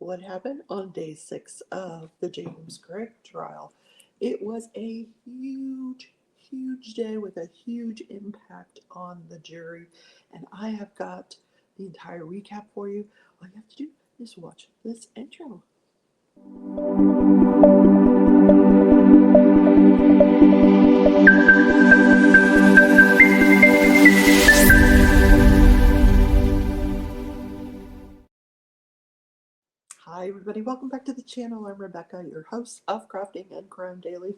what happened on day 6 of the James Craig trial. It was a huge day with a huge impact on the jury, and I have got the entire recap for you. All you have to do is watch this intro. Hi everybody, welcome back to the channel. I'm Rebecca, your host of Crafting and Crime Daily.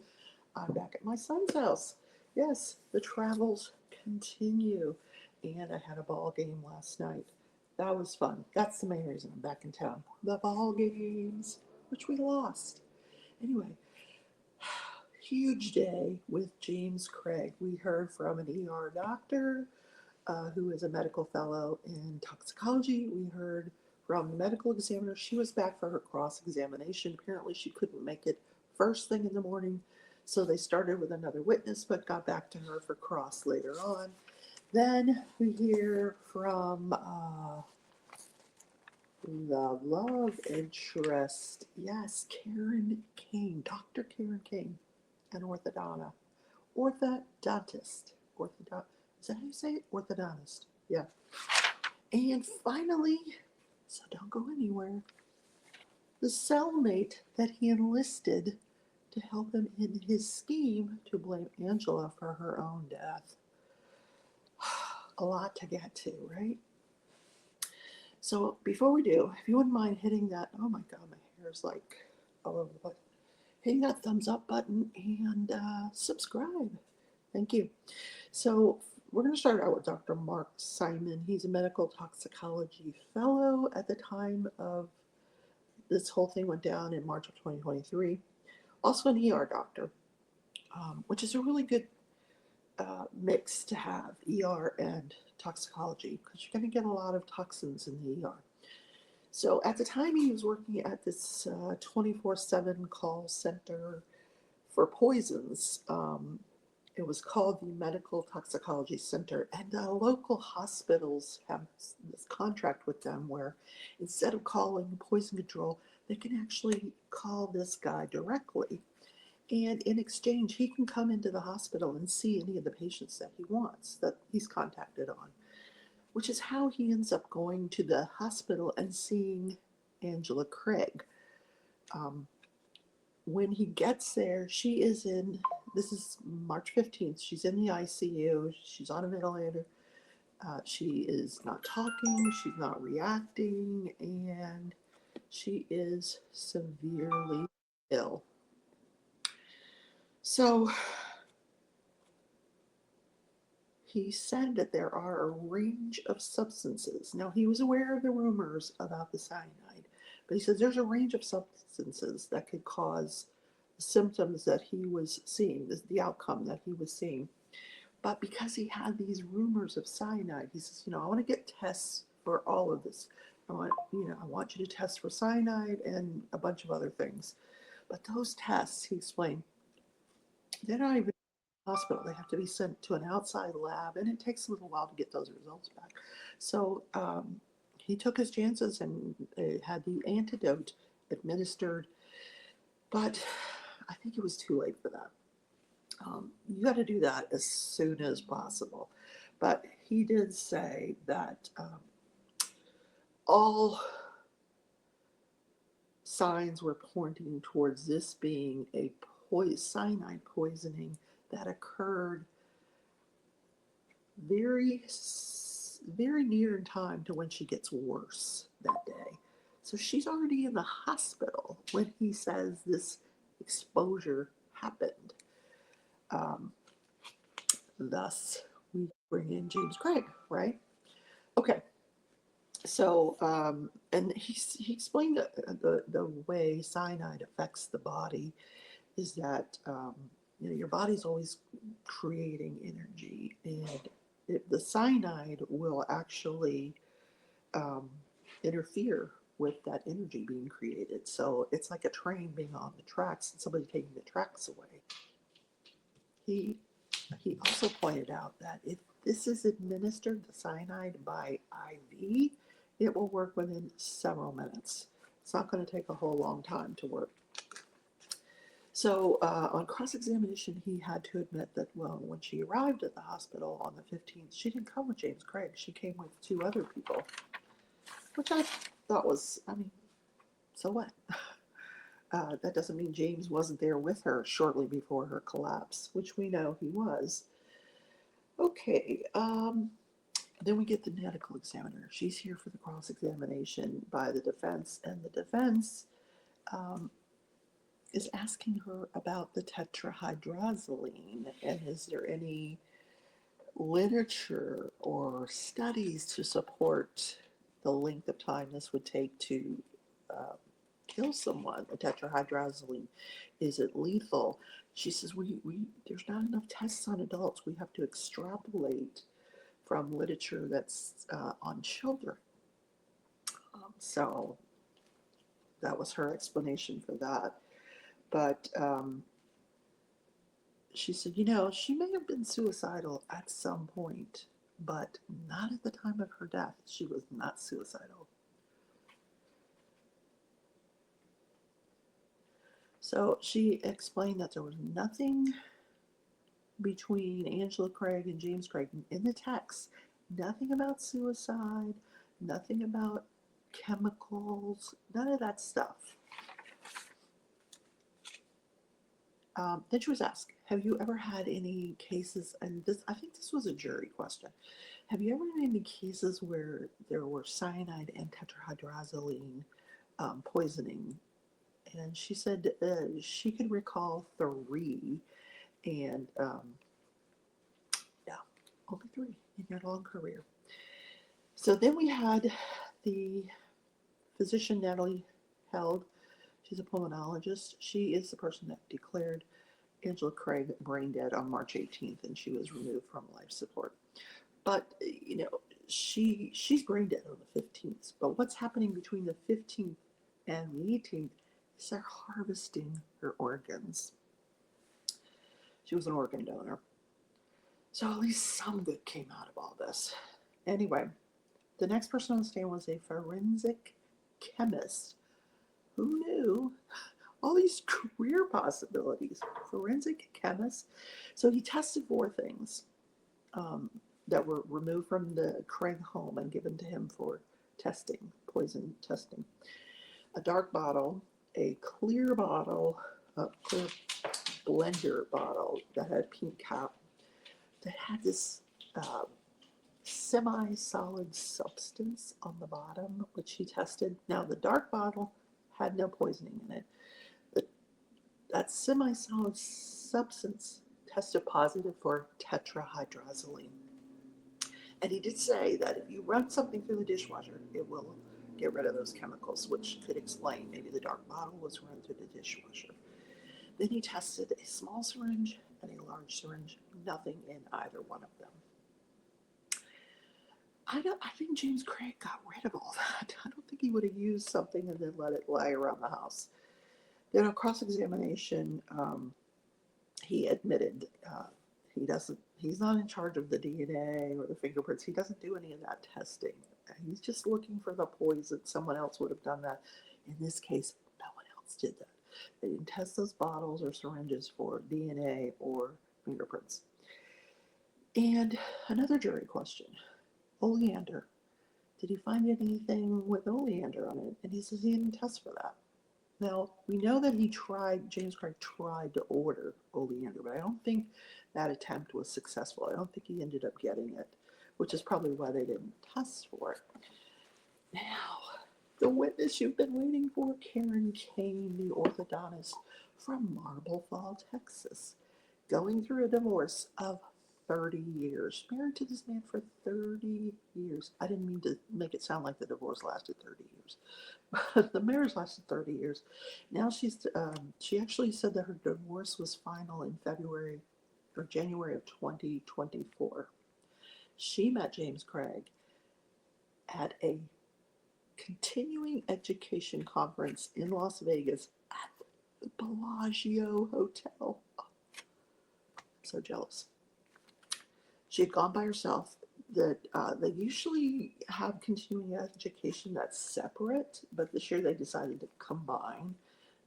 I'm back at my son's house. Yes, the travels continue, and I had a ball game last night. That was fun. That's the main reason I'm back in town. The ball games, which we lost. Anyway, huge day with James Craig. We heard from an ER doctor who is a medical fellow in toxicology. We heard from the medical examiner. She was back for her cross-examination. Apparently she couldn't make it first thing in the morning, so they started with another witness but got back to her for cross later on. Then we hear from the love interest. Yes, Karen Kane, Dr. Karen Kane, an orthodontist. Is that how you say it? Orthodontist. Yeah. And finally, so don't go anywhere, the cellmate that he enlisted to help him in his scheme to blame Angela for her own death. A lot to get to, right? So before we do, if you wouldn't mind hitting that, oh my God, my hair is like all over the place, hitting that thumbs up button and subscribe. Thank you. So we're going to start out with Dr. Mark Simon. He's a medical toxicology fellow at the time of this whole thing went down in March of 2023. Also an ER doctor, which is a really good mix to have, ER and toxicology, because you're going to get a lot of toxins in the ER. So at the time he was working at this 24/7 call center for poisons. It was called the Medical Toxicology Center, and local hospitals have this contract with them where instead of calling poison control, they can actually call this guy directly. And in exchange, he can come into the hospital and see any of the patients that he wants, that he's contacted on, which is how he ends up going to the hospital and seeing Angela Craig. When he gets there, she is in, this is March 15th, she's in the ICU, she's on a ventilator, she is not talking, she's not reacting, and she is severely ill. So he said that there are a range of substances. Now, he was aware of the rumors about the cyanide, but he says there's a range of substances that could cause the symptoms that he was seeing, the outcome that he was seeing. But because he had these rumors of cyanide, he says, I want to get tests for all of this. I want you to test for cyanide and a bunch of other things. But those tests, he explained, they're not even hospital. They have to be sent to an outside lab, and it takes a little while to get those results back. So he took his chances and had the antidote administered, but I think it was too late for that. You got to do that as soon as possible. But he did say that all signs were pointing towards this being a cyanide poisoning that occurred very near in time to when she gets worse that day. So she's already in the hospital when he says this exposure happened. Thus, we bring in James Craig, right? Okay. So, and he explained the way cyanide affects the body is that your body's always creating energy, and the cyanide will actually interfere with that energy being created. So it's like a train being on the tracks and somebody taking the tracks away. He also pointed out that if this is administered, the cyanide by IV, it will work within several minutes. It's not going to take a whole long time to work. So on cross-examination, he had to admit that, well, when she arrived at the hospital on the 15th, she didn't come with James Craig. She came with two other people, which I thought was, I mean, so what? That doesn't mean James wasn't there with her shortly before her collapse, which we know he was. Okay, then we get the medical examiner. She's here for the cross-examination by the defense, and the defense is asking her about the tetrahydrozoline, and is there any literature or studies to support the length of time this would take to kill someone? The tetrahydrozoline, is it lethal? She says, we there's not enough tests on adults. We have to extrapolate from literature that's on children. So that was her explanation for that. But she said, she may have been suicidal at some point, but not at the time of her death. She was not suicidal. So she explained that there was nothing between Angela Craig and James Craig in the text. Nothing about suicide, nothing about chemicals, none of that stuff. Then she was asked, have you ever had any cases, and this, I think this was a jury question, have you ever had any cases where there were cyanide and tetrahydrozoline poisoning? And she said she could recall 3, and yeah, only 3 in your long career. So then we had the physician, Natalie Held. She's a pulmonologist. She is the person that declared Angela Craig brain dead on March 18th, and she was removed from life support. But, she's brain dead on the 15th. But what's happening between the 15th and the 18th is they're harvesting her organs. She was an organ donor. So at least some good came out of all this. Anyway, the next person on the stand was a forensic chemist. Who knew? All these career possibilities. Forensic chemist. So he tested 4 things that were removed from the Craig home and given to him for testing, poison testing. A dark bottle, a clear bottle, a clear blender bottle that had a pink cap, that had this semi-solid substance on the bottom, which he tested. Now, the dark bottle had no poisoning in it. That semi-solid substance tested positive for tetrahydrozoline. And he did say that if you run something through the dishwasher, it will get rid of those chemicals, which could explain maybe the dark bottle was run through the dishwasher. Then he tested a small syringe and a large syringe, nothing in either one of them. I think James Craig got rid of all that. I don't think he would have used something and then let it lie around the house. Then on cross-examination, he admitted he's not in charge of the DNA or the fingerprints. He doesn't do any of that testing. He's just looking for the poison. Someone else would have done that. In this case, no one else did that. They didn't test those bottles or syringes for DNA or fingerprints. And another jury question, oleander. Did he find anything with oleander on it? And he says he didn't test for that. Now, we know that James Craig tried to order oleander, but I don't think that attempt was successful. I don't think he ended up getting it, which is probably why they didn't test for it. Now, the witness you've been waiting for, Karen Kane, the orthodontist from Marble Falls, Texas, going through a divorce of 30 years. Married to this man for 30 years. I didn't mean to make it sound like the divorce lasted 30 years. But the marriage lasted 30 years. Now she actually said that her divorce was final in January of 2024. She met James Craig at a continuing education conference in Las Vegas at the Bellagio Hotel. I'm so jealous. She had gone by herself. that they usually have continuing education that's separate, but this year they decided to combine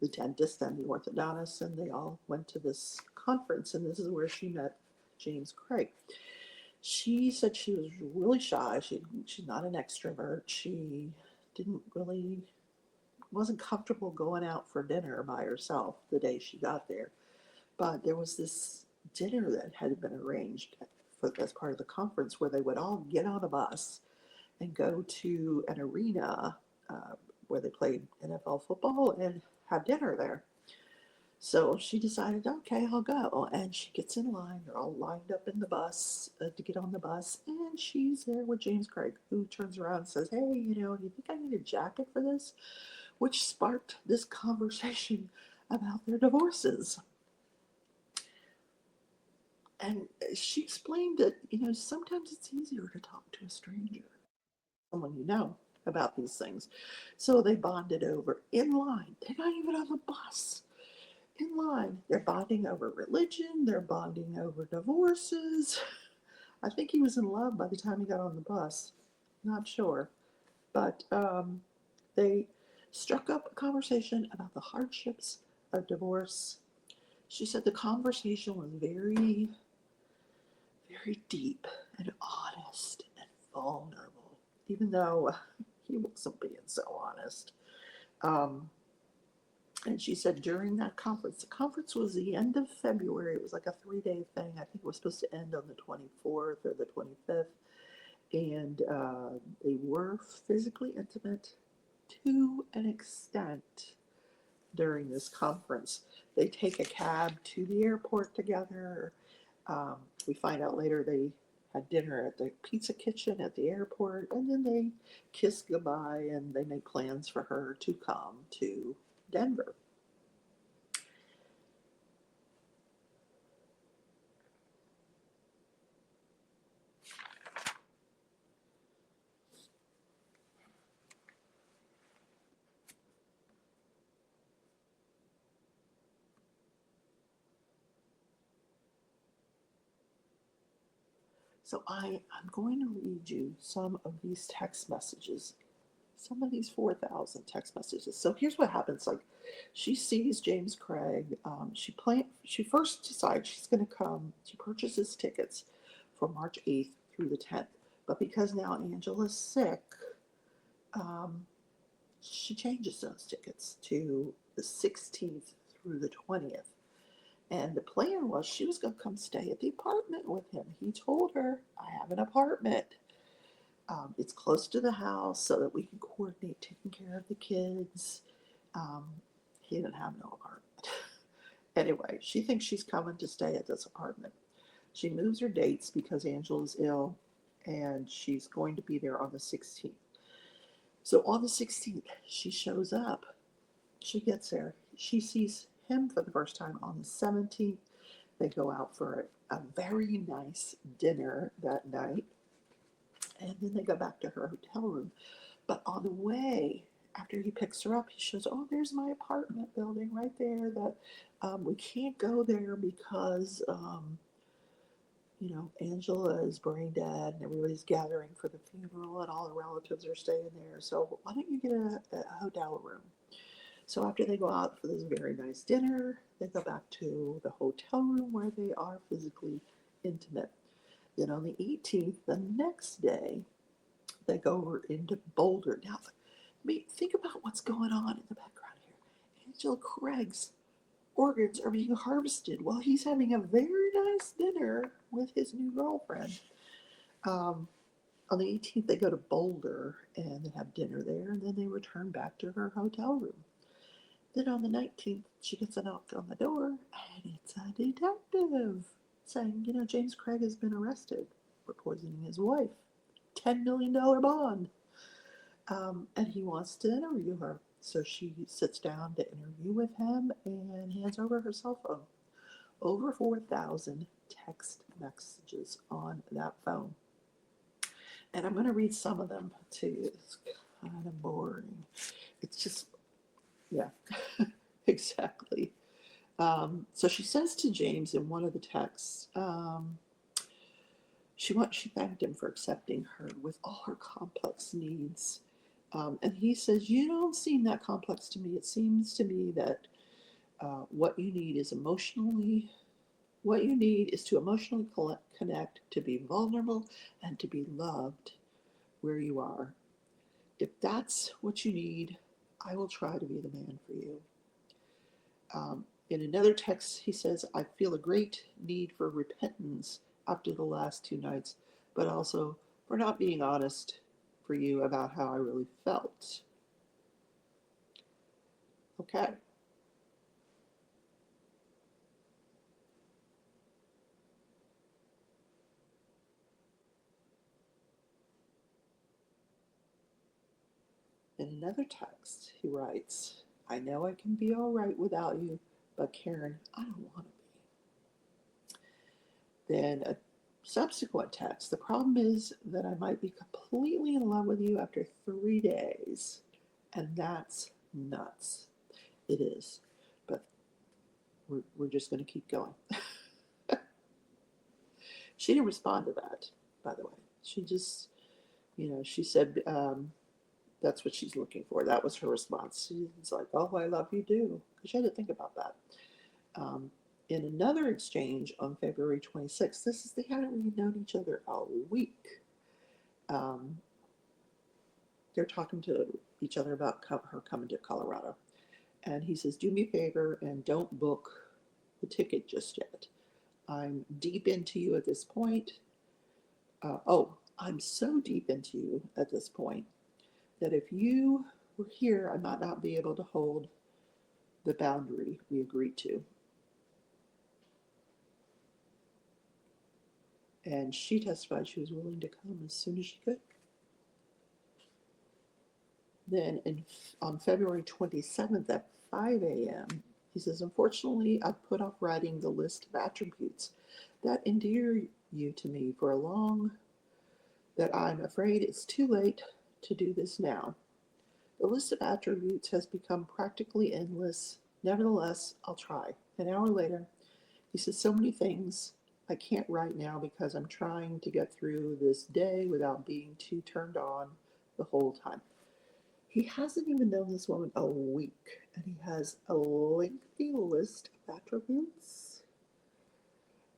the dentist and the orthodontist, and they all went to this conference, and this is where she met James Craig. She said she was really shy. She's not an extrovert. She didn't really wasn't comfortable going out for dinner by herself the day she got there. But there was this dinner that had been arranged as part of the conference where they would all get on a bus and go to an arena where they played NFL football and have dinner there. So she decided, okay, I'll go. And she gets in line. They're all lined up in the bus to get on the bus. And she's there with James Craig, who turns around and says, hey, do you think I need a jacket for this? Which sparked this conversation about their divorces. And she explained that, sometimes it's easier to talk to a stranger, someone you know, about these things. So they bonded over in line. They're not even on the bus. In line. They're bonding over religion. They're bonding over divorces. I think he was in love by the time he got on the bus. Not sure. But they struck up a conversation about the hardships of divorce. She said the conversation was very, very deep and honest and vulnerable, even though he wasn't being so honest. And she said during that conference, the conference was the end of February. It was like a 3-day thing. I think it was supposed to end on the 24th or the 25th. And they were physically intimate to an extent during this conference. They take a cab to the airport together. We find out later they had dinner at the pizza kitchen at the airport, and then they kiss goodbye and they make plans for her to come to Denver. So I'm going to read you some of these text messages, some of these 4,000 text messages. So here's what happens. Like, she sees James Craig. She first decides she's going to come. She purchases tickets for March 8th through the 10th. But because now Angela's sick, she changes those tickets to the 16th through the 20th. And the plan was she was going to come stay at the apartment with him. He told her, I have an apartment. It's close to the house so that we can coordinate taking care of the kids. He didn't have no apartment. Anyway, she thinks she's coming to stay at this apartment. She moves her dates because Angela's ill, and she's going to be there on the 16th. So on the 16th, she shows up. She gets there. She sees him for the first time on the 17th. They go out for a very nice dinner that night. And then they go back to her hotel room. But on the way, after he picks her up, he shows, oh, there's my apartment building right there. That we can't go there because, Angela is brain dead and everybody's gathering for the funeral and all the relatives are staying there. So why don't you get a hotel room? So after they go out for this very nice dinner, they go back to the hotel room where they are physically intimate. Then on the 18th, the next day, they go over into Boulder. Now, think about what's going on in the background here. Angela Craig's organs are being harvested while he's having a very nice dinner with his new girlfriend. On the 18th, they go to Boulder and they have dinner there, and then they return back to her hotel room. Then on the 19th, she gets a knock on the door, and it's a detective saying, James Craig has been arrested for poisoning his wife. $10 million bond. And he wants to interview her. So she sits down to interview with him and hands over her cell phone. Over 4,000 text messages on that phone. And I'm going to read some of them to you. It's kind of boring. It's just, yeah, exactly. So she says to James in one of the texts, she thanked him for accepting her with all her complex needs. And he says, "You don't seem that complex to me. It seems to me that what you need is to emotionally connect, to be vulnerable, and to be loved where you are. If that's what you need, I will try to be the man for you." In another text, he says, "I feel a great need for repentance after the last 2 nights, but also for not being honest for you about how I really felt." Okay. In another text, he writes, "I know I can be all right without you, but Karen, I don't want to be." Then a subsequent text, "The problem is that I might be completely in love with you after 3 days, and that's nuts." It is, but we're just going to keep going. She didn't respond to that, by the way. She just, she said, that's what she's looking for. That was her response. She's like, "Oh, I love you too." Because she had to think about that. Um, in another exchange on February 26th, they hadn't really known each other a week. Um, they're talking to each other about her coming to Colorado. And he says, "Do me a favor and don't book the ticket just yet. I'm deep into you at this point. I'm so deep into you at this point that if you were here, I might not be able to hold the boundary we agreed to." And she testified she was willing to come as soon as she could. Then on February 27th at 5 a.m., he says, "Unfortunately, I've put off writing the list of attributes that endear you to me for long, that I'm afraid it's too late to do this now. The list of attributes has become practically endless. Nevertheless, I'll try." An hour later, he says, "So many things I can't write now because I'm trying to get through this day without being too turned on the whole time." He hasn't even known this woman a week, and he has a lengthy list of attributes.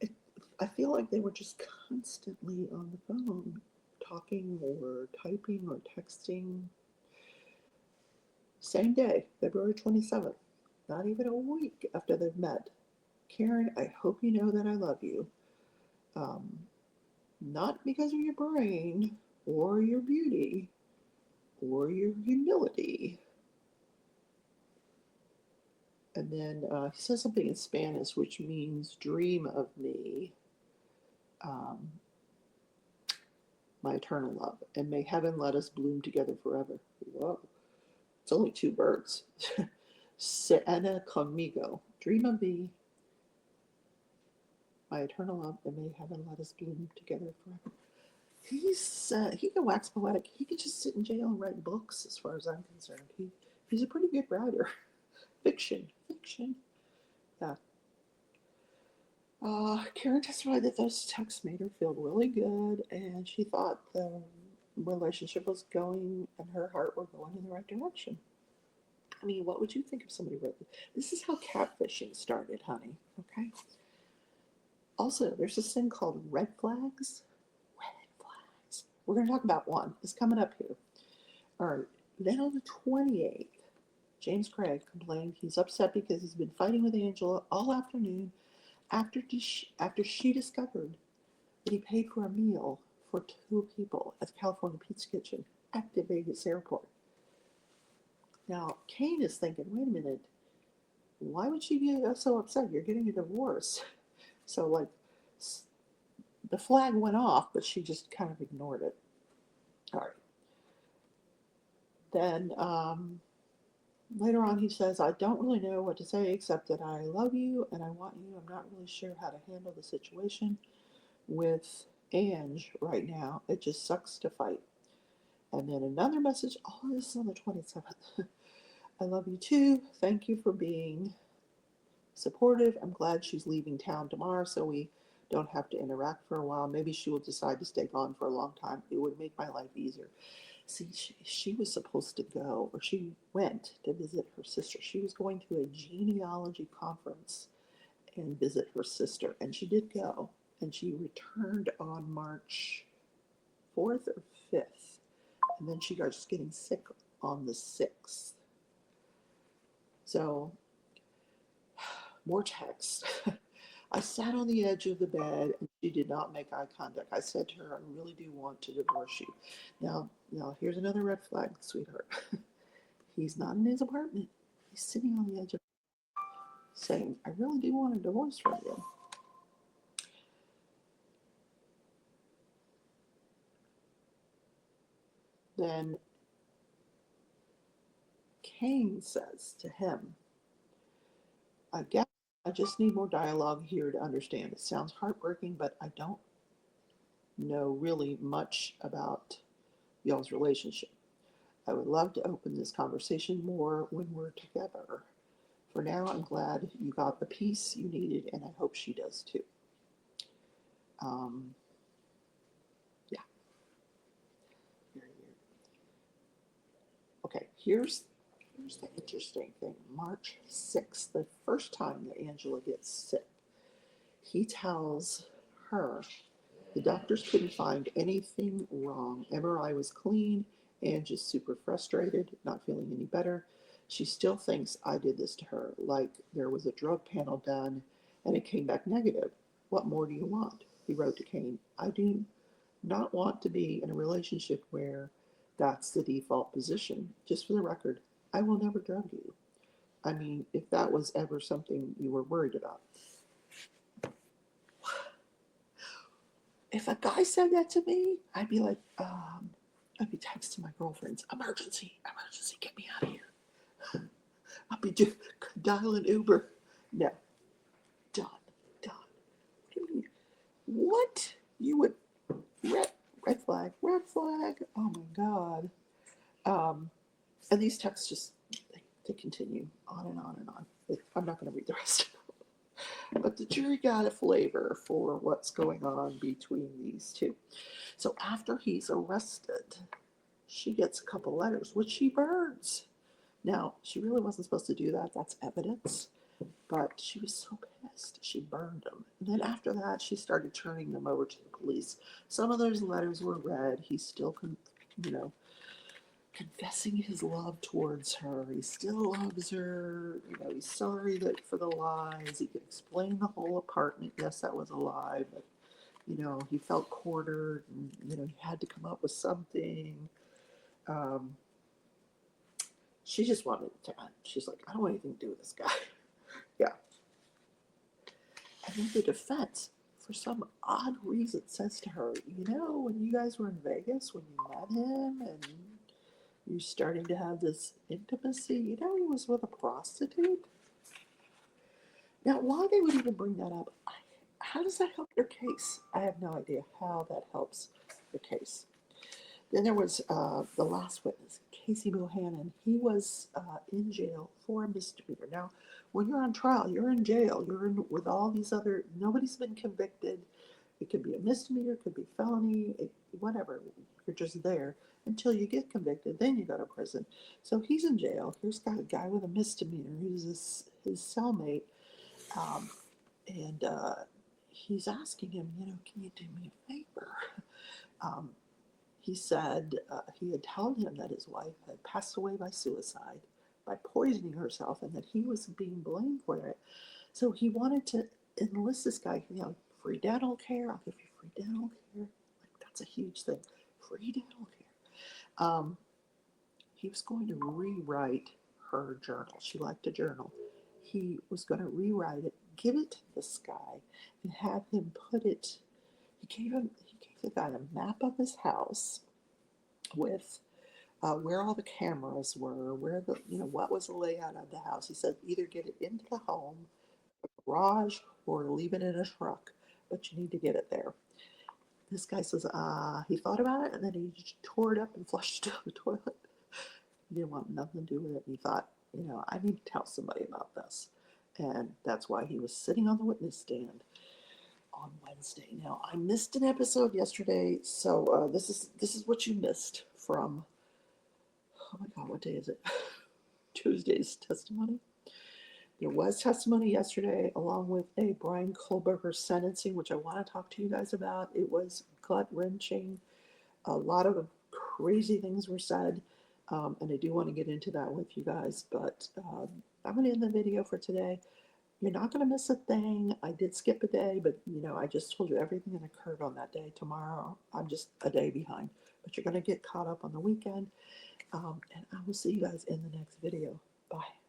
It, I feel like they were just constantly on the phone, talking or typing or texting. Same day, February 27th, not even a week after they've met. "Karen, I hope you know that I love you. Um, Not because of your brain or your beauty or your humility." And then he says something in Spanish, which means "dream of me, um, my eternal love, and may heaven let us bloom together forever." Whoa, it's only 2 words. "Sueña conmigo, dream of me, my eternal love, and may heaven let us bloom together forever." He can wax poetic. He could just sit in jail and write books, as far as I'm concerned. He's a pretty good writer. Fiction. Yeah. Karen testified that those texts made her feel really good, and she thought the relationship was going and her heart were going in the right direction. I mean, what would you think if somebody wrote this? This is how catfishing started, honey. Okay. Also, there's this thing called red flags. Red flags. We're going to talk about one. It's coming up here. All right. Then on the 28th, James Craig complained he's upset because he's been fighting with Angela all afternoon after she discovered that he paid for a meal for 2 people at the California Pizza Kitchen at the Vegas airport. Now, Kane is thinking, wait a minute, why would she be so upset? You're getting a divorce. So, like, the flag went off, but she just kind of ignored it. All right. Then later on, he says, "I don't really know what to say except that I love you and I want you. I'm not really sure how to handle the situation with Ange right now. It just sucks to fight." And then another message, all this is on the 27th. "I love you too. Thank you for being supportive. I'm glad she's leaving town tomorrow, so we don't have to interact for a while. Maybe she will decide to stay gone for a long time. It would make my life easier. See, she was supposed to go, or she went to visit her sister. She was going to a genealogy conference and visit her sister, and she did go, and she returned on March 4th or 5th, and then she got just getting sick on the 6th. So, more text. I sat on the edge of the bed and she did not make eye contact. I said to her, I really do want to divorce you. Now here's another red flag, sweetheart. He's not in his apartment. He's sitting on the edge of saying, I really do want a divorce from you. Then Cain says to him, I guess I just need more dialogue here to understand. It sounds heartbreaking, but I don't know really much about y'all's relationship. I would love to open this conversation more when we're together. For now, I'm glad you got the peace you needed, and I hope she does too. Um, yeah, very weird. Okay, here's the interesting thing. March 6th, the first time that Angela gets sick, he tells her the doctors couldn't find anything wrong. MRI was clean and just super frustrated, not feeling any better. She still thinks I did this to her, like there was a drug panel done and it came back negative. What more do you want? He wrote to Cain. I do not want to be in a relationship where that's the default position. Just for the record, I will never drug you. I mean, if that was ever something you were worried about. If a guy said that to me, I'd be like, I'd be texting my girlfriends, emergency, emergency, get me out of here. I'll be dialing Uber. No, done, done. What do you mean? What? You would, red flag, red flag. Oh my God. And these texts just, they continue on and on and on. I'm not going to read the rest of it. But the jury got a flavor for what's going on between these two. So after he's arrested, she gets a couple letters, which she burns. Now, she really wasn't supposed to do that. That's evidence. But she was so pissed. She burned them. And then after that, she started turning them over to the police. Some of those letters were read. He's still, confessing his love towards her. He still loves her. He's sorry that for the lies. He could explain the whole apartment. Yes, that was a lie, but he felt cornered, and he had to come up with something. Um, she just wanted to end. She's like, I don't want anything to do with this guy. Yeah. And then the defense, for some odd reason, says to her, when you guys were in Vegas, when you met him, and you're starting to have this intimacy, he was with a prostitute. Now, why they would even bring that up, how does that help their case? I have no idea how that helps the case. Then there was the last witness, Casey Bohannon. He was in jail for a misdemeanor. Now, when you're on trial, you're in jail. You're in with all these other, nobody's been convicted. It could be a misdemeanor, it could be felony, whatever. You're just there until you get convicted. Then you go to prison. So he's in jail. Here's got a guy with a misdemeanor who's his cellmate. And he's asking him, can you do me a favor? He said he had told him that his wife had passed away by suicide, by poisoning herself, and that he was being blamed for it. So he wanted to enlist this guy, free dental care. I'll give you free dental care. Like, that's a huge thing. Free dental care. He was going to rewrite her journal. She liked to journal. He was going to rewrite it, give it to this guy, and have him put it. He gave the guy a map of his house with where all the cameras were, where what was the layout of the house. He said either get it into the home, a garage, or leave it in a truck, but you need to get it there. This guy says he thought about it, and then he tore it up and flushed it down the toilet. He didn't want nothing to do with it. He thought, I need to tell somebody about this. And that's why he was sitting on the witness stand. on Wednesday. Now, I missed an episode yesterday, so this is what you missed from, oh my God, what day is it? Tuesday's testimony. There was testimony yesterday, along with a Brian Kohlberger sentencing, which I want to talk to you guys about. It was gut wrenching. A lot of crazy things were said, and I do want to get into that with you guys. But I'm going to end the video for today. You're not going to miss a thing. I did skip a day, but I just told you everything that occurred on that day. Tomorrow, I'm just a day behind, but you're going to get caught up on the weekend. And I will see you guys in the next video. Bye.